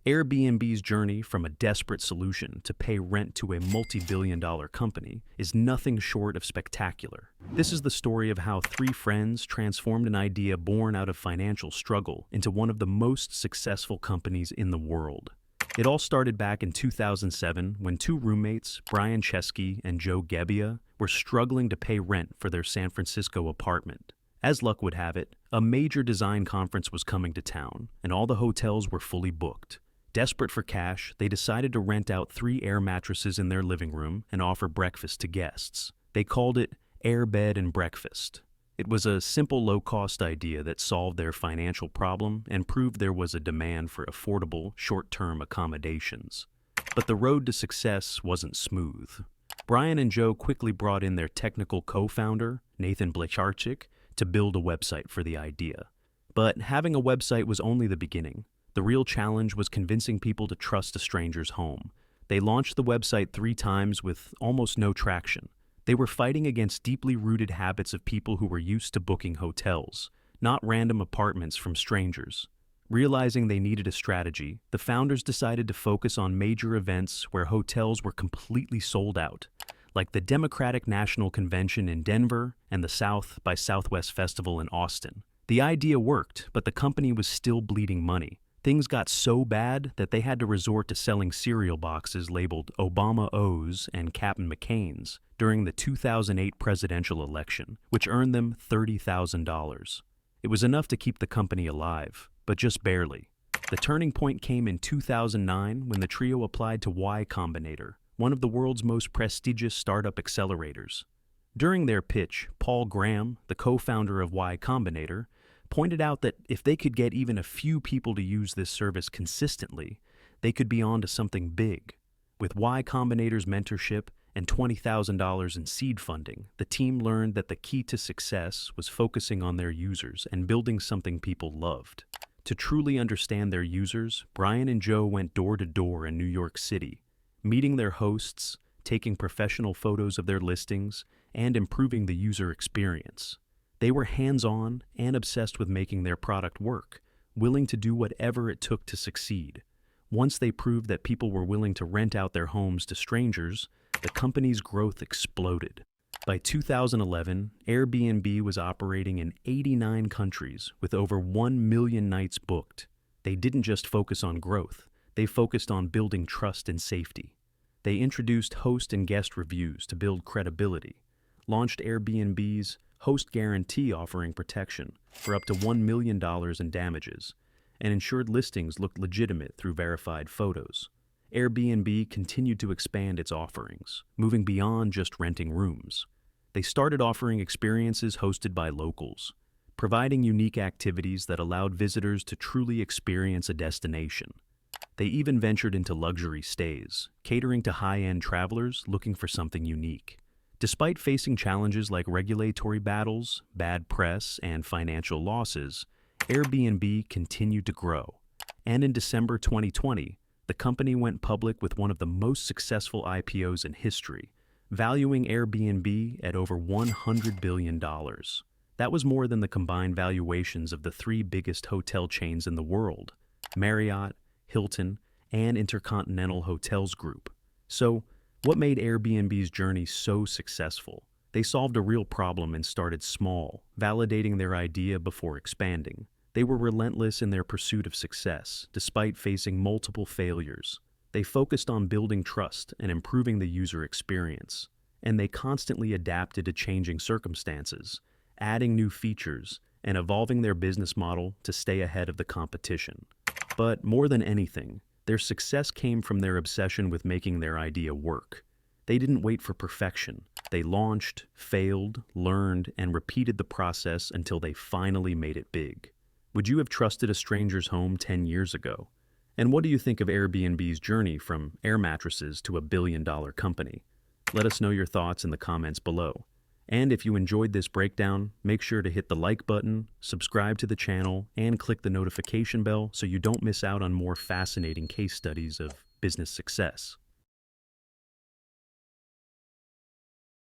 Airbnb's journey from a desperate solution to pay rent to a multi-billion-dollar company is nothing short of spectacular. This is the story of how three friends transformed an idea born out of financial struggle into one of the most successful companies in the world. It all started back in 2007 when two roommates, Brian Chesky and Joe Gebbia, were struggling to pay rent for their San Francisco apartment. As luck would have it, a major design conference was coming to town, and all the hotels were fully booked. Desperate for cash, they decided to rent out 3 air mattresses in their living room and offer breakfast to guests. They called it Air Bed and Breakfast. It was a simple, low-cost idea that solved their financial problem and proved there was a demand for affordable, short-term accommodations. But the road to success wasn't smooth. Brian and Joe quickly brought in their technical co-founder, Nathan Blecharczyk, to build a website for the idea. But having a website was only the beginning. The real challenge was convincing people to trust a stranger's home. They launched the website 3 times with almost no traction. They were fighting against deeply rooted habits of people who were used to booking hotels, not random apartments from strangers. Realizing they needed a strategy, the founders decided to focus on major events where hotels were completely sold out, like the Democratic National Convention in Denver and the South by Southwest Festival in Austin. The idea worked, but the company was still bleeding money. Things got so bad that they had to resort to selling cereal boxes labeled Obama O's and Captain McCain's during the 2008 presidential election, which earned them $30,000. It was enough to keep the company alive, but just barely. The turning point came in 2009 when the trio applied to Y Combinator, one of the world's most prestigious startup accelerators. During their pitch, Paul Graham, the co-founder of Y Combinator, pointed out that if they could get even a few people to use this service consistently, they could be on to something big. With Y Combinator's mentorship and $20,000 in seed funding, the team learned that the key to success was focusing on their users and building something people loved. To truly understand their users, Brian and Joe went door to door in New York City, meeting their hosts, taking professional photos of their listings, and improving the user experience. They were hands-on and obsessed with making their product work, willing to do whatever it took to succeed. Once they proved that people were willing to rent out their homes to strangers, the company's growth exploded. By 2011, Airbnb was operating in 89 countries with over 1 million nights booked. They didn't just focus on growth, they focused on building trust and safety. They introduced host and guest reviews to build credibility, launched Airbnb's host guarantee offering protection for up to $1 million in damages, and ensured listings looked legitimate through verified photos. Airbnb continued to expand its offerings, moving beyond just renting rooms. They started offering experiences hosted by locals, providing unique activities that allowed visitors to truly experience a destination. They even ventured into luxury stays, catering to high-end travelers looking for something unique. Despite facing challenges like regulatory battles, bad press, and financial losses, Airbnb continued to grow. And in December 2020, the company went public with one of the most successful IPOs in history, valuing Airbnb at over $100 billion. That was more than the combined valuations of the 3 biggest hotel chains in the world: Marriott, Hilton, and Intercontinental Hotels Group. So, what made Airbnb's journey so successful? They solved a real problem and started small, validating their idea before expanding. They were relentless in their pursuit of success, despite facing multiple failures. They focused on building trust and improving the user experience, and they constantly adapted to changing circumstances, adding new features, and evolving their business model to stay ahead of the competition. But more than anything, their success came from their obsession with making their idea work. They didn't wait for perfection. They launched, failed, learned, and repeated the process until they finally made it big. Would you have trusted a stranger's home 10 years ago? And what do you think of Airbnb's journey from air mattresses to a billion-dollar company? Let us know your thoughts in the comments below. And if you enjoyed this breakdown, make sure to hit the like button, subscribe to the channel, and click the notification bell so you don't miss out on more fascinating case studies of business success.